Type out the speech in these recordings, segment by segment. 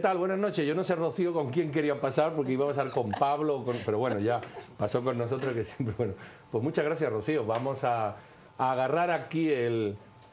¿Qué tal? Buenas noches. Yo no sé, Rocío, con quién quería pasar, porque iba a pasar con Pablo, pero bueno, ya pasó con nosotros, que siempre, bueno. Pues muchas gracias, Rocío. Vamos a agarrar aquí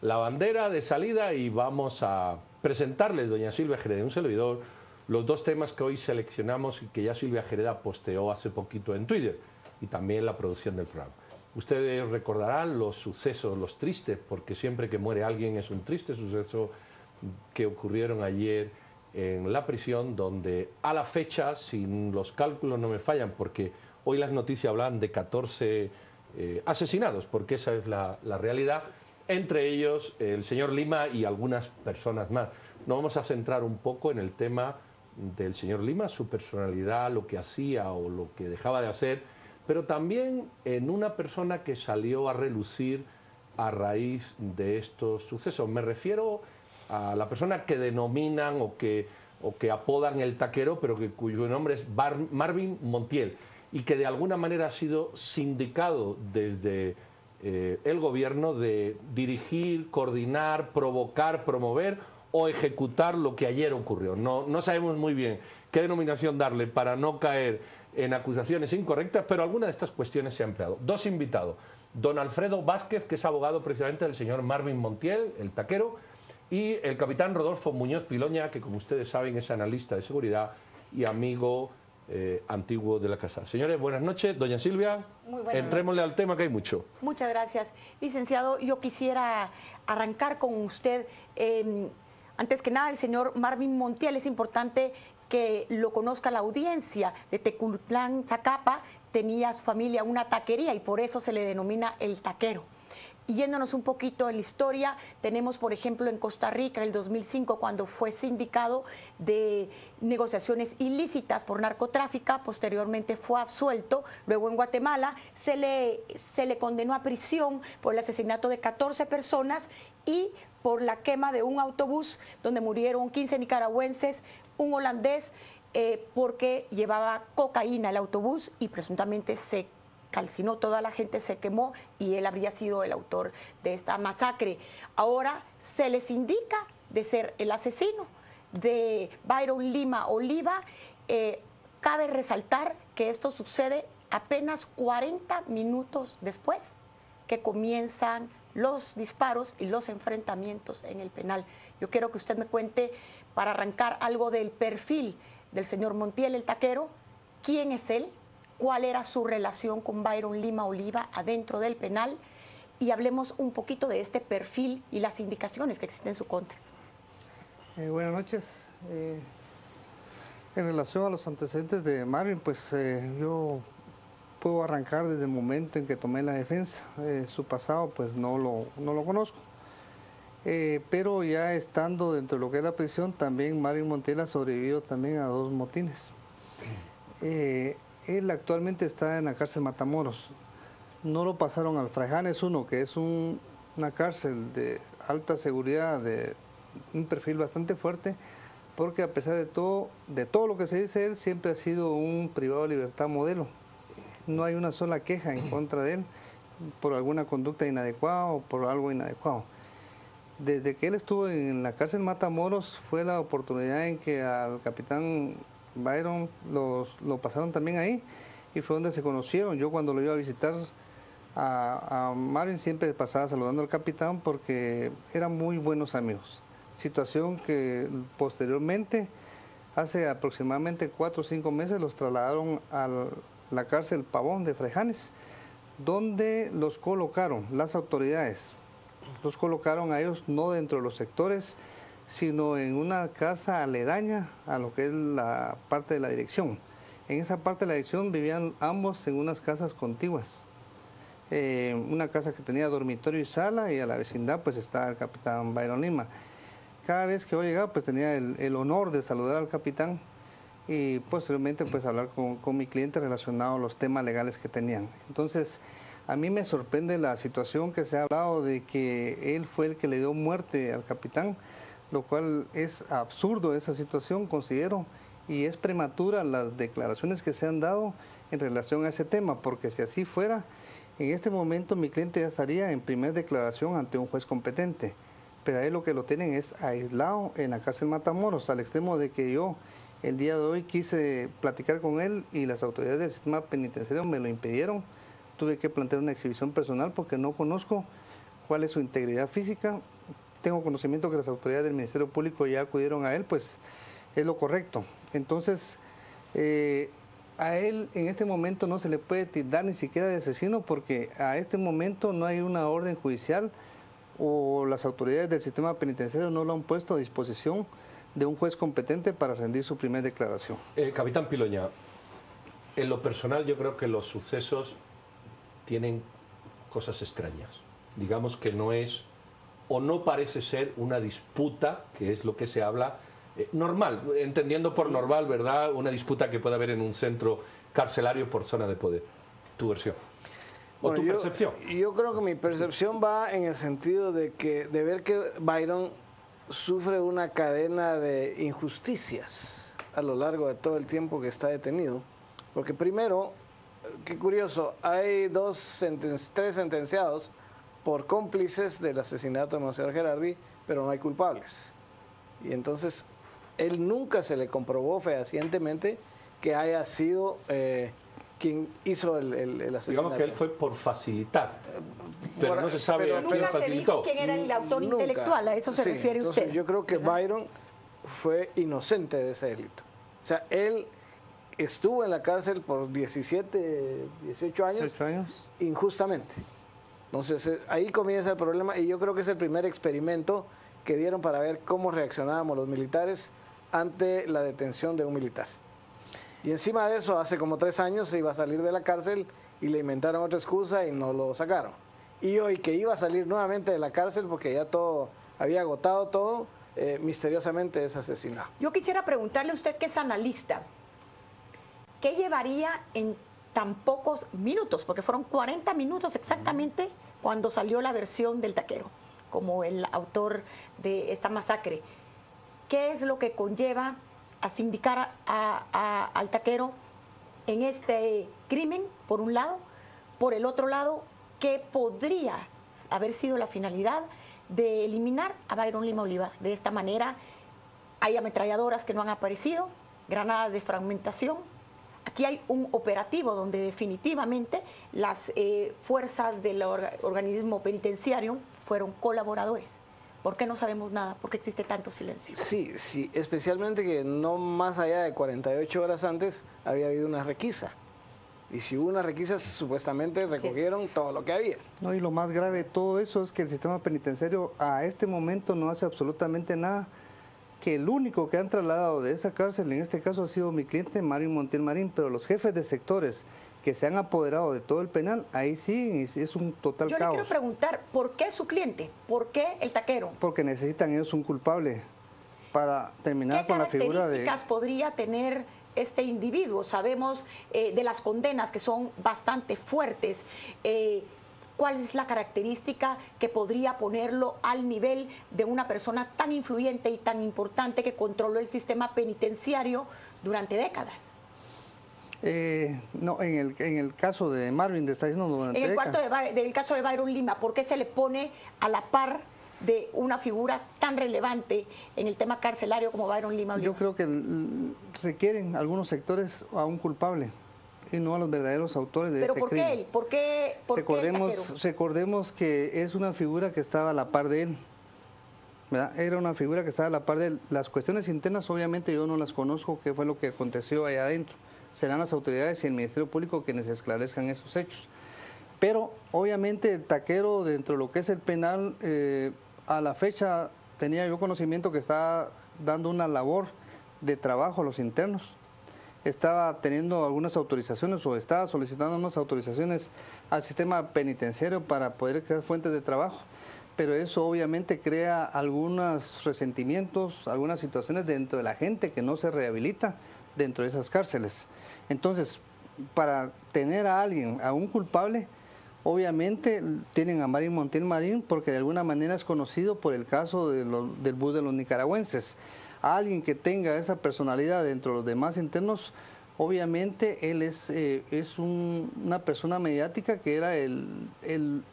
la bandera de salida y vamos a presentarles, doña Silvia Jerez, un servidor, los dos temas que hoy seleccionamos y que ya Silvia Jerez posteó hace poquito en Twitter, y también la producción del programa. Ustedes recordarán los sucesos, los tristes, porque siempre que muere alguien es un triste suceso, que ocurrieron ayer en la prisión, donde a la fecha, si los cálculos no me fallan, porque hoy las noticias hablan de 14 asesinados, porque esa es la realidad, entre ellos el señor Lima y algunas personas más. Nos vamos a centrar un poco en el tema del señor Lima, su personalidad, lo que hacía o lo que dejaba de hacer, pero también en una persona que salió a relucir a raíz de estos sucesos. Me refiero a la persona que denominan o que apodan el taquero, pero cuyo nombre es Marvin Montiel, y que de alguna manera ha sido sindicado desde el gobierno de dirigir, coordinar, provocar, promover o ejecutar lo que ayer ocurrió. No sabemos muy bien qué denominación darle para no caer en acusaciones incorrectas, pero alguna de estas cuestiones se ha empleado. Dos invitados: don Alfredo Vázquez, que es abogado precisamente del señor Marvin Montiel, el taquero, y el capitán Rodolfo Muñoz Piloña, que como ustedes saben es analista de seguridad y amigo antiguo de la casa. Señores, buenas noches. Doña Silvia, entrémosle al tema, que hay mucho. Muchas gracias. Licenciado, yo quisiera arrancar con usted. Antes que nada, el señor Marvin Montiel, es importante que lo conozca la audiencia. De Teculutlán, Zacapa, tenía su familia una taquería y por eso se le denomina el taquero. Y yéndonos un poquito en la historia, tenemos por ejemplo en Costa Rica en el 2005, cuando fue sindicado de negociaciones ilícitas por narcotráfico, posteriormente fue absuelto. Luego en Guatemala se le condenó a prisión por el asesinato de 14 personas y por la quema de un autobús donde murieron 15 nicaragüenses, un holandés, porque llevaba cocaína el autobús y presuntamente se calcinó, toda la gente se quemó y él habría sido el autor de esta masacre. Ahora se les indica de ser el asesino de Byron Lima Oliva. Cabe resaltar que esto sucede apenas 40 minutos después que comienzan los disparos y los enfrentamientos en el penal. Yo quiero que usted me cuente, para arrancar, algo del perfil del señor Montiel, el taquero. ¿Quién es él? ¿Cuál era su relación con Byron Lima Oliva adentro del penal? Y hablemos un poquito de este perfil y las indicaciones que existen en su contra. Buenas noches. En relación a los antecedentes de Marvin, pues yo puedo arrancar desde el momento en que tomé la defensa. Su pasado pues no lo conozco. Pero ya estando dentro de lo que es la prisión, también Marvin Montiel ha sobrevivido también a 2 motines. Él actualmente está en la cárcel Matamoros. No lo pasaron al Fraijanes 1, que es una cárcel de alta seguridad, de un perfil bastante fuerte, porque a pesar de todo lo que se dice, él siempre ha sido un privado de libertad modelo. No hay una sola queja en contra de él por alguna conducta inadecuada o por algo inadecuado. Desde que él estuvo en la cárcel Matamoros fue la oportunidad en que al capitán Byron lo pasaron también ahí y fue donde se conocieron. Yo cuando lo iba a visitar a Marvin siempre pasaba saludando al capitán porque eran muy buenos amigos. Situación que posteriormente, hace aproximadamente 4 o 5 meses, los trasladaron a la cárcel Pavón de Fraijanes, donde los colocaron las autoridades. Los colocaron a ellos no dentro de los sectores, sino en una casa aledaña a lo que es la parte de la dirección. En esa parte de la dirección vivían ambos en unas casas contiguas. Una casa que tenía dormitorio y sala, y a la vecindad pues está el capitán Byron Lima. Cada vez que yo llegaba pues tenía el honor de saludar al capitán y posteriormente pues hablar con mi cliente relacionado a los temas legales que tenían. Entonces a mí me sorprende la situación que se ha hablado de que él fue el que le dio muerte al capitán, lo cual es absurdo esa situación, considero, y es prematura las declaraciones que se han dado en relación a ese tema, porque si así fuera, en este momento mi cliente ya estaría en primera declaración ante un juez competente, pero ahí lo que lo tienen es aislado en la cárcel Matamoros, al extremo de que yo el día de hoy quise platicar con él y las autoridades del sistema penitenciario me lo impidieron. Tuve que plantear una exhibición personal porque no conozco cuál es su integridad física. Tengo conocimiento que las autoridades del Ministerio Público ya acudieron a él, pues es lo correcto. Entonces, a él en este momento no se le puede tildar ni siquiera de asesino porque a este momento no hay una orden judicial o las autoridades del sistema penitenciario no lo han puesto a disposición de un juez competente para rendir su primera declaración. Capitán Piloña, en lo personal yo creo que los sucesos tienen cosas extrañas. Digamos que no es, o no parece ser una disputa, que es lo que se habla, normal, entendiendo por normal, ¿verdad?, una disputa que puede haber en un centro carcelario por zona de poder. Tu versión. ¿O tu percepción? Yo creo que mi percepción va en el sentido de ver que Byron sufre una cadena de injusticias a lo largo de todo el tiempo que está detenido. Porque primero, qué curioso, hay tres sentenciados por cómplices del asesinato de Monseñor Gerardi, pero no hay culpables. Y entonces, él nunca se le comprobó fehacientemente que haya sido quien hizo el asesinato. Digamos que él fue por facilitar, pero no se sabe a quién facilitó. ¿Quién era el autor intelectual? ¿A eso se refiere usted? Yo creo que Byron fue inocente de ese delito. O sea, él estuvo en la cárcel por 17, 18 años, injustamente. Entonces, ahí comienza el problema y yo creo que es el primer experimento que dieron para ver cómo reaccionábamos los militares ante la detención de un militar. Y encima de eso, hace como 3 años se iba a salir de la cárcel y le inventaron otra excusa y no lo sacaron. Y hoy que iba a salir nuevamente de la cárcel porque ya todo había agotado todo, misteriosamente es asesinado. Yo quisiera preguntarle a usted, que es analista, ¿qué llevaría en tan pocos minutos? Porque fueron 40 minutos exactamente cuando salió la versión del taquero como el autor de esta masacre. ¿Qué es lo que conlleva a sindicar al taquero en este crimen, por un lado? Por el otro lado, ¿qué podría haber sido la finalidad de eliminar a Byron Lima Oliva? De esta manera, hay ametralladoras que no han aparecido, granadas de fragmentación. Aquí hay un operativo donde definitivamente las fuerzas del organismo penitenciario fueron colaboradores. ¿Por qué no sabemos nada? ¿Por qué existe tanto silencio? Sí, especialmente que no más allá de 48 horas antes había habido una requisa. Y si hubo una requisa, supuestamente recogieron todo lo que había. No, y lo más grave de todo eso es que el sistema penitenciario a este momento no hace absolutamente nada, que el único que han trasladado de esa cárcel en este caso ha sido mi cliente Mario Montiel Marín, pero los jefes de sectores que se han apoderado de todo el penal, ahí sí es un total caos. Yo le quiero preguntar, ¿por qué su cliente? ¿Por qué el taquero? Porque necesitan ellos un culpable para terminar con la figura de... ¿Qué características podría tener este individuo? Sabemos de las condenas que son bastante fuertes. ¿Cuál es la característica que podría ponerlo al nivel de una persona tan influyente y tan importante que controló el sistema penitenciario durante décadas? No, en el caso de Marvin, está diciendo durante décadas. En el caso de Byron Lima, ¿por qué se le pone a la par de una figura tan relevante en el tema carcelario como Byron Lima Oliva? Yo creo que requieren algunos sectores a un culpable y no a los verdaderos autores de este crimen. ¿Pero por qué él? ¿Por qué el taquero? Recordemos que es una figura que estaba a la par de él, ¿verdad? Era una figura que estaba a la par de él. Las cuestiones internas obviamente yo no las conozco, qué fue lo que aconteció allá adentro. Serán las autoridades y el Ministerio Público quienes esclarezcan esos hechos. Pero obviamente el taquero dentro de lo que es el penal, a la fecha tenía yo conocimiento que estaba dando una labor de trabajo a los internos. Estaba teniendo algunas autorizaciones o estaba solicitando unas autorizaciones al sistema penitenciario para poder crear fuentes de trabajo, pero eso obviamente crea algunos resentimientos, algunas situaciones dentro de la gente que no se rehabilita dentro de esas cárceles. Entonces, para tener a alguien, a un culpable, obviamente tienen a Mario Montiel Marín porque de alguna manera es conocido por el caso del bus de los nicaragüenses. A alguien que tenga esa personalidad dentro de los demás internos, obviamente él es una persona mediática que era el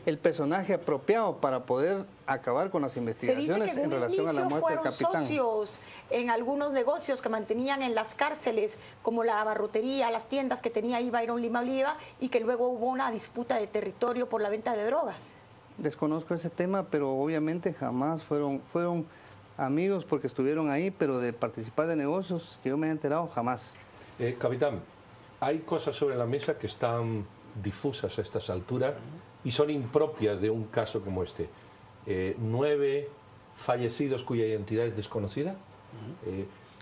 el personaje apropiado para poder acabar con las investigaciones en relación a la muerte del capitán. Socios en algunos negocios que mantenían en las cárceles, como la abarrotería, las tiendas que tenía ahí Byron Lima Oliva, y que luego hubo una disputa de territorio por la venta de drogas. Desconozco ese tema, pero obviamente jamás fueron amigos porque estuvieron ahí, pero de participar de negocios que yo me he enterado, jamás. Capitán, hay cosas sobre la mesa que están difusas a estas alturas y son impropias de un caso como este. 9 fallecidos cuya identidad es desconocida.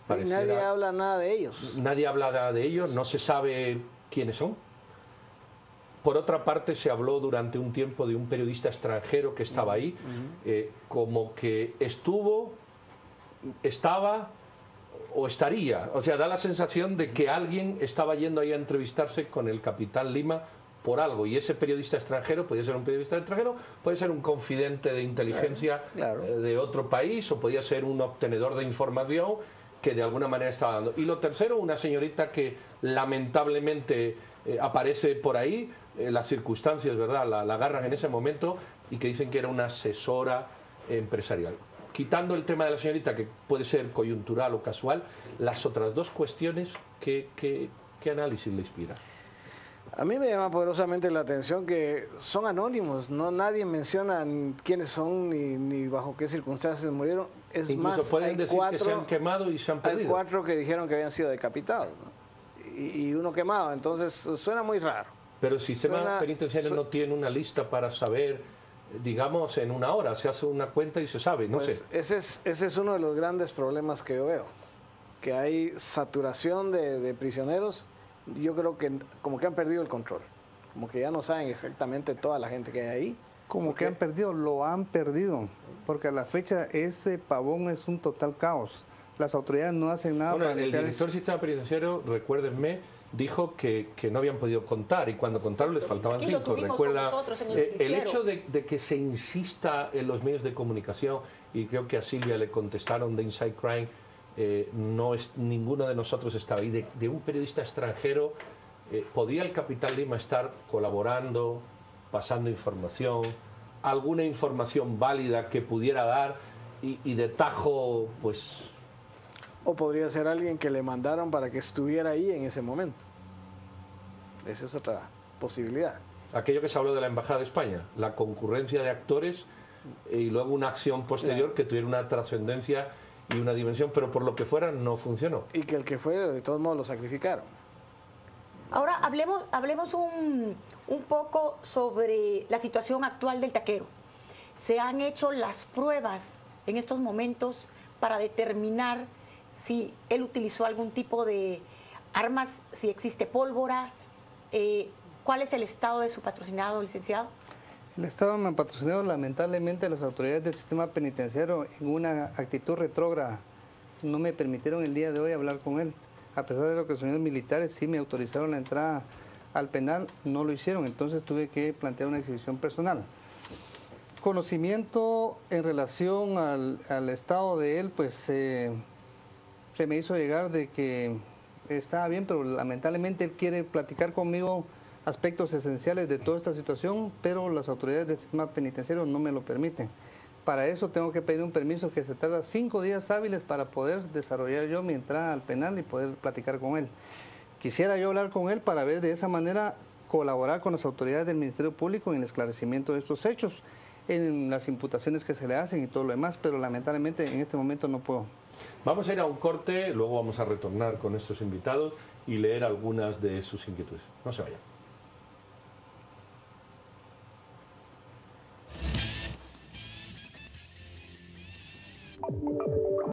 Nadie habla nada de ellos. Nadie habla nada de ellos, no se sabe quiénes son. Por otra parte, se habló durante un tiempo de un periodista extranjero que estaba ahí, como que estaba o estaría. O sea, da la sensación de que alguien estaba yendo ahí a entrevistarse con el capitán Lima por algo, y ese periodista extranjero podía ser un periodista extranjero, puede ser un confidente de inteligencia de otro país, o podía ser un obtenedor de información que de alguna manera estaba dando. Y lo tercero, una señorita que lamentablemente aparece por ahí, las circunstancias, ¿verdad?, la agarran en ese momento, y que dicen que era una asesora empresarial. Quitando el tema de la señorita, que puede ser coyuntural o casual, las otras dos cuestiones, ¿qué análisis le inspira? A mí me llama poderosamente la atención que son anónimos, no nadie menciona quiénes son ni bajo qué circunstancias murieron. Es Incluso más, pueden decir que se han quemado y se han perdido. Hay 4 que dijeron que habían sido decapitados, ¿no? y uno quemado, entonces suena muy raro. Pero el sistema penitenciario no tiene una lista para saber, digamos, en una hora, se hace una cuenta y se sabe, no sé. Ese es uno de los grandes problemas que yo veo, que hay saturación de prisioneros. Yo creo que como que han perdido el control, como que ya no saben exactamente toda la gente que hay ahí. Como que han perdido, lo han perdido, porque a la fecha ese Pavón es un total caos. Las autoridades no hacen nada. Bueno, el director del sistema penitenciario, recuérdenme, dijo que no habían podido contar, y cuando contaron les faltaban 5. Recuerda, el hecho de que se insista en los medios de comunicación, y creo que a Silvia le contestaron de Inside Crime, ninguno de nosotros estaba ahí, de un periodista extranjero. ¿Podía el capitán Lima estar colaborando, pasando información, alguna información válida que pudiera dar, y de tajo, pues... O podría ser alguien que le mandaron para que estuviera ahí en ese momento. Esa es otra posibilidad. Aquello que se habló de la Embajada de España, la concurrencia de actores y luego una acción posterior que tuviera una trascendencia y una dimensión, pero por lo que fuera no funcionó. Y que el que fue, de todos modos, lo sacrificaron. Ahora hablemos un poco sobre la situación actual del taquero. ¿Se han hecho las pruebas en estos momentos para determinar si él utilizó algún tipo de armas, si existe pólvora? ¿Cuál es el estado de su patrocinado, licenciado? El estado de mi patrocinado, lamentablemente, las autoridades del sistema penitenciario, en una actitud retrógrada, no me permitieron el día de hoy hablar con él. A pesar de lo que los señores militares sí me autorizaron la entrada al penal, no lo hicieron, entonces tuve que plantear una exhibición personal. Conocimiento en relación al estado de él, pues se me hizo llegar de que estaba bien, pero lamentablemente él quiere platicar conmigo aspectos esenciales de toda esta situación, pero las autoridades del sistema penitenciario no me lo permiten. Para eso tengo que pedir un permiso que se tarda 5 días hábiles para poder desarrollar yo mi entrada al penal y poder platicar con él. Quisiera yo hablar con él para ver de esa manera colaborar con las autoridades del Ministerio Público en el esclarecimiento de estos hechos, en las imputaciones que se le hacen y todo lo demás, pero lamentablemente en este momento no puedo. Vamos a ir a un corte, luego vamos a retornar con estos invitados y leer algunas de sus inquietudes. No se vayan.